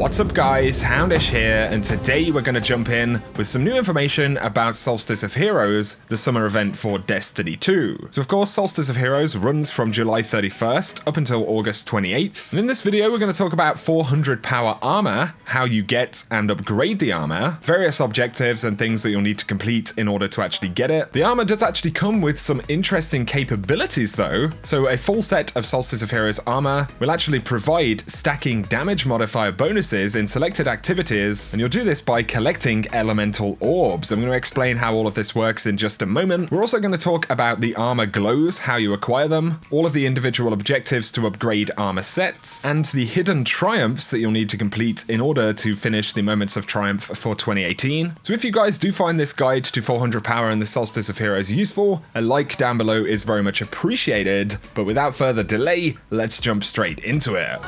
What's up guys, Houndish here, and today we're going to jump in with some new information about Solstice of Heroes, the summer event for Destiny 2. So of course, Solstice of Heroes runs from July 31st up until August 28th, and in this video we're going to talk about 400 power armor, how you get and upgrade the armor, various objectives and things that you'll need to complete in order to actually get it. The armor does actually come with some interesting capabilities though, so a full set of Solstice of Heroes armor will actually provide stacking damage modifier bonuses in selected activities, and you'll do this by collecting elemental orbs. I'm going to explain how all of this works in just a moment. We're also going to talk about the armor glows, how you acquire them, all of the individual objectives to upgrade armor sets, and the hidden triumphs that you'll need to complete in order to finish the moments of triumph for 2018. So if you guys do find this guide to 400 power and the Solstice of Heroes useful, a like down below is very much appreciated, but without further delay, let's jump straight into it.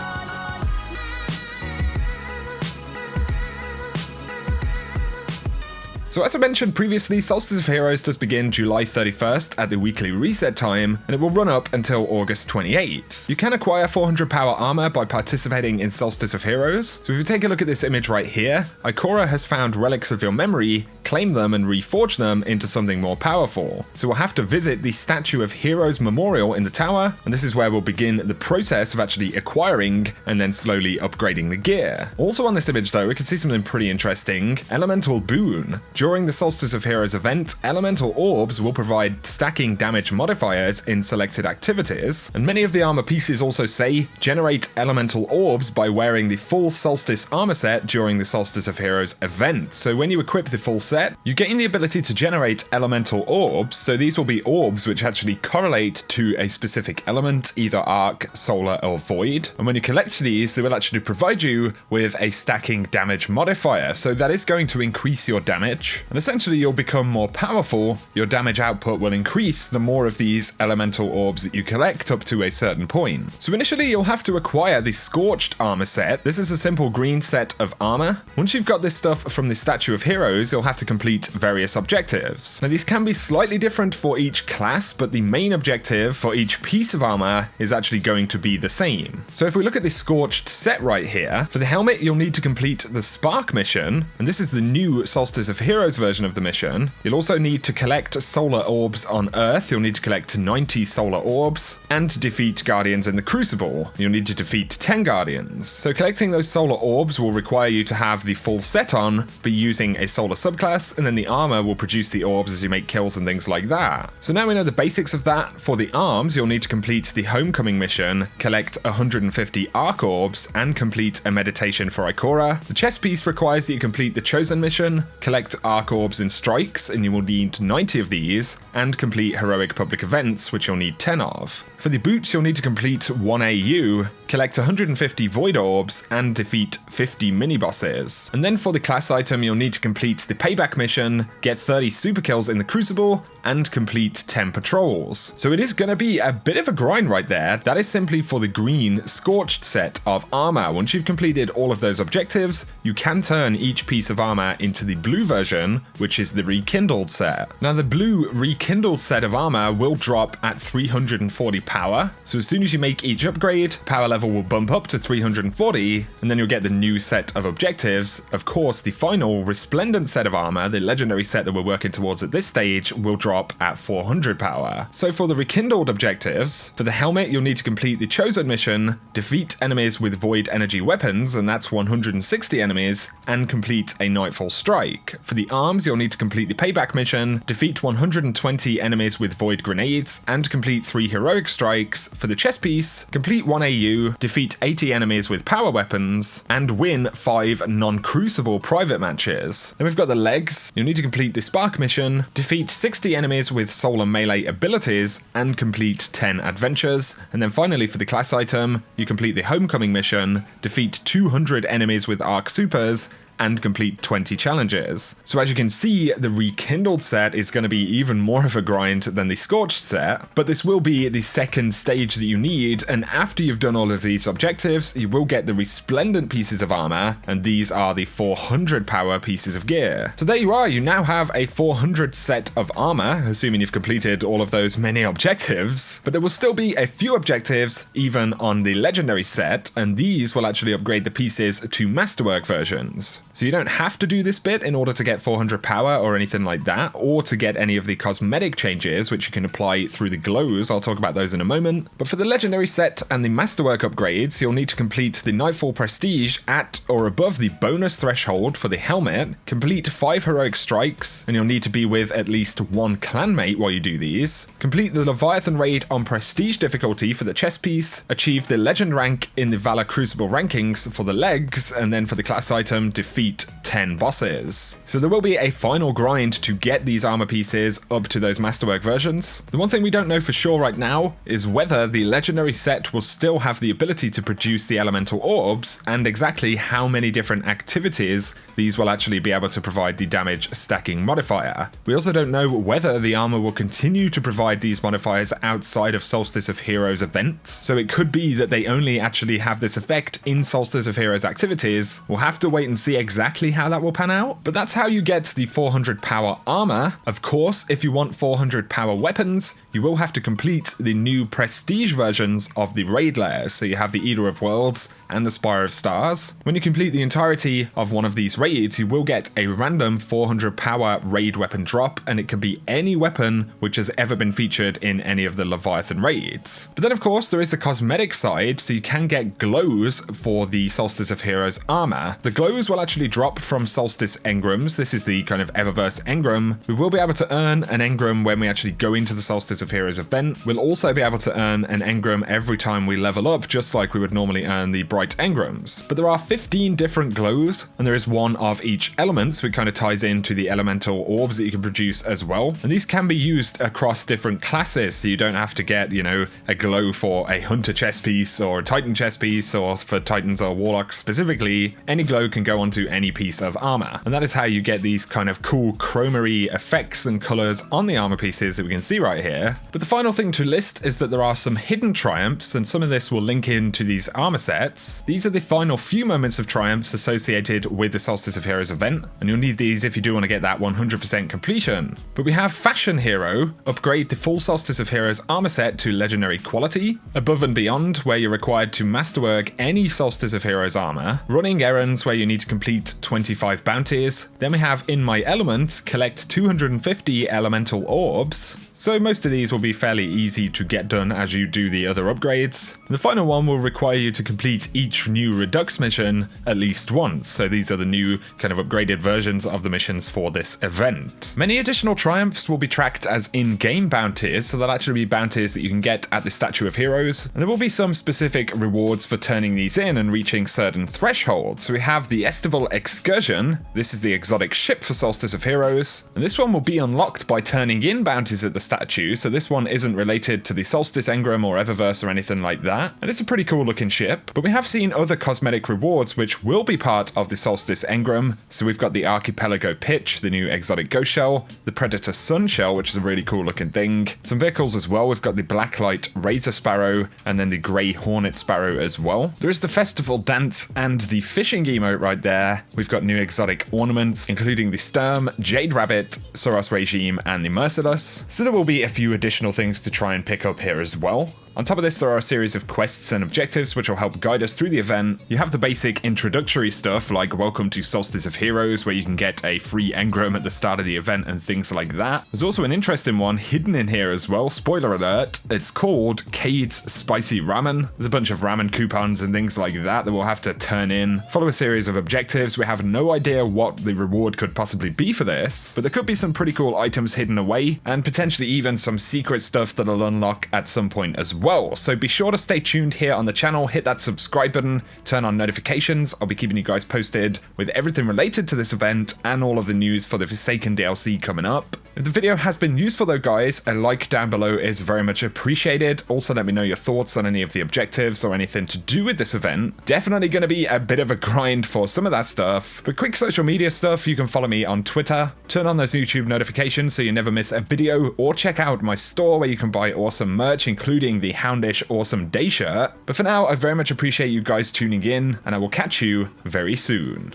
So as I mentioned previously, Solstice of Heroes does begin July 31st at the weekly reset time, and it will run up until August 28th. You can acquire 400 power armor by participating in Solstice of Heroes. So if you take a look at this image right here, Ikora has found relics of your memory, claim them and reforge them into something more powerful. So we'll have to visit the Statue of Heroes Memorial in the tower, and this is where we'll begin the process of actually acquiring and then slowly upgrading the gear. Also on this image though, we can see something pretty interesting. Elemental Boon. During the Solstice of Heroes event, elemental orbs will provide stacking damage modifiers in selected activities, and many of the armor pieces also say generate elemental orbs by wearing the full Solstice armor set during the Solstice of Heroes event. So when you equip the full set, you gain the ability to generate elemental orbs, so these will be orbs which actually correlate to a specific element, either arc, solar or void, and when you collect these, they will actually provide you with a stacking damage modifier, so that is going to increase your damage. And essentially you'll become more powerful, your damage output will increase the more of these elemental orbs that you collect up to a certain point. So initially you'll have to acquire the Scorched armor set. This is a simple green set of armor. Once you've got this stuff from the Statue of Heroes, you'll have to complete various objectives. Now these can be slightly different for each class, but the main objective for each piece of armor is actually going to be the same. So if we look at this Scorched set right here, for the helmet you'll need to complete the Spark mission, and this is the new Solstice of Heroes version of the mission. You'll also need to collect solar orbs on Earth. You'll need to collect 90 solar orbs and defeat guardians in the Crucible. You'll need to defeat 10 guardians. So collecting those solar orbs will require you to have the full set on, be using a solar subclass, and then the armor will produce the orbs as you make kills and things like that. So now we know the basics of that. For the arms, you'll need to complete the Homecoming mission, collect 150 arc orbs, and complete a meditation for Ikora. The chess piece requires that you complete the Chosen mission, collect arc orbs and strikes, and you will need 90 of these, and complete heroic public events, which you'll need 10 of. For the boots, you'll need to complete 1 AU, collect 150 void orbs, and defeat 50 mini-bosses. And then for the class item, you'll need to complete the Payback mission, get 30 super kills in the Crucible, and complete 10 patrols. So it is going to be a bit of a grind right there. That is simply for the green Scorched set of armor. Once you've completed all of those objectives, you can turn each piece of armor into the blue version, which is the Rekindled set. Now the blue Rekindled set of armor will drop at 340 power, so as soon as you make each upgrade, power level will bump up to 340, and then you'll get the new set of objectives. Of course, the final Resplendent set of armor, the legendary set that we're working towards at this stage, will drop at 400 power. So for the Rekindled objectives, for the helmet you'll need to complete the Chosen mission, defeat enemies with void energy weapons, and that's 160 enemies, and complete a Nightfall Strike. For the arms, you'll need to complete the Payback mission, defeat 120 enemies with void grenades, and complete 3 heroic strikes. For the chess piece, complete 1 AU, defeat 80 enemies with power weapons, and win 5 non-Crucible private matches. Then we've got the legs. You'll need to complete the Spark mission, defeat 60 enemies with solar melee abilities, and complete 10 adventures. And then finally for the class item, you complete the Homecoming mission, defeat 200 enemies with arc supers, and complete 20 challenges. So as you can see, the Rekindled set is going to be even more of a grind than the Scorched set, but this will be the second stage that you need, and after you've done all of these objectives, you will get the Resplendent pieces of armor, and these are the 400 power pieces of gear. So there you are, you now have a 400 set of armor, assuming you've completed all of those many objectives, but there will still be a few objectives even on the legendary set, and these will actually upgrade the pieces to masterwork versions. So you don't have to do this bit in order to get 400 power or anything like that, or to get any of the cosmetic changes which you can apply through the glows. I'll talk about those in a moment. But for the legendary set and the masterwork upgrades, you'll need to complete the Nightfall Prestige at or above the bonus threshold for the helmet, complete 5 heroic strikes, and you'll need to be with at least 1 clanmate while you do these, complete the Leviathan raid on prestige difficulty for the chest piece, achieve the legend rank in the Valor Crucible rankings for the legs, and then for the class item, defeat 10 bosses. So there will be a final grind to get these armor pieces up to those masterwork versions. The one thing we don't know for sure right now is whether the legendary set will still have the ability to produce the elemental orbs, and exactly how many different activities these will actually be able to provide the damage stacking modifier. We also don't know whether the armor will continue to provide these modifiers outside of Solstice of Heroes events, so it could be that they only actually have this effect in Solstice of Heroes activities. We'll have to wait and see exactly how that will pan out, but that's how you get the 400 power armor. Of course, if you want 400 power weapons, you will have to complete the new prestige versions of the raid layers. So you have the Eater of Worlds and the Spire of Stars. When you complete the entirety of one of these raids, you will get a random 400 power raid weapon drop, and it can be any weapon which has ever been featured in any of the Leviathan raids. But then of course there is the cosmetic side, so you can get glows for the Solstice of Heroes armor. The glows will actually drop from Solstice engrams. This is the kind of Eververse engram. We will be able to earn an engram when we actually go into the Solstice of Heroes event. We'll also be able to earn an engram every time we level up, just like we would normally earn the bright engrams. But there are 15 different glows, and there is one of each element, so it kind of ties into the elemental orbs that you can produce as well. And these can be used across different classes, so you don't have to get, you know, a glow for a hunter chest piece or a titan chest piece, or for titans or warlocks specifically. Any glow can go onto any piece of armor, and that is how you get these kind of cool chromery effects and colors on the armor pieces that we can see right here. But the final thing to list is that there are some hidden triumphs, and some of this will link into these armor sets. These are the final few moments of triumphs associated with the Solstice of Heroes event, and you'll need these if you do want to get that 100% completion. But we have Fashion Hero, upgrade the full Solstice of Heroes armor set to legendary quality, Above and Beyond, where you're required to masterwork any Solstice of Heroes armor, Running Errands, where you need to complete 25 bounties. Then we have In My Element, collect 250 elemental orbs. So most of these will be fairly easy to get done as you do the other upgrades. The final one will require you to complete each new Redux mission at least once, so these are the new kind of upgraded versions of the missions for this event. Many additional triumphs will be tracked as in-game bounties, so they'll actually be bounties that you can get at the Statue of Heroes, and there will be some specific rewards for turning these in and reaching certain thresholds. So we have the Estival Excursion. This is the exotic ship for Solstice of Heroes, and this one will be unlocked by turning in bounties at the statue, so this one isn't related to the Solstice engram or Eververse or anything like that, and it's a pretty cool looking ship. But we have seen other cosmetic rewards which will be part of the Solstice engram. So we've got the Archipelago Pitch, the new exotic ghost shell, the Predator Sun shell, which is a really cool looking thing, some vehicles as well. We've got the Blacklight Razor Sparrow and then the Grey Hornet Sparrow as well. There is the Festival Dance and the Fishing emote right there. We've got new exotic ornaments including the Sturm, Jade Rabbit, Soros Regime and the Merciless. So there will be a few additional things to try and pick up here as well. On top of this, there are a series of quests and objectives which will help guide us through the event. You have the basic introductory stuff like Welcome to Solstice of Heroes, where you can get a free engram at the start of the event and things like that. There's also an interesting one hidden in here as well, spoiler alert. It's called Cade's Spicy Ramen. There's a bunch of ramen coupons and things like that we'll have to turn in. Follow a series of objectives. We have no idea what the reward could possibly be for this, but there could be some pretty cool items hidden away, and potentially even some secret stuff that'll unlock at some point as well. So be sure to stay tuned here on the channel, hit that subscribe button, turn on notifications. I'll be keeping you guys posted with everything related to this event and all of the news for the Forsaken DLC coming up. If the video has been useful though, guys, a like down below is very much appreciated. Also, let me know your thoughts on any of the objectives or anything to do with this event. Definitely going to be a bit of a grind for some of that stuff. But quick social media stuff, you can follow me on Twitter, turn on those YouTube notifications so you never miss a video, or check out my store where you can buy awesome merch, including the Houndish Awesome Day shirt. But for now, I very much appreciate you guys tuning in, and I will catch you very soon.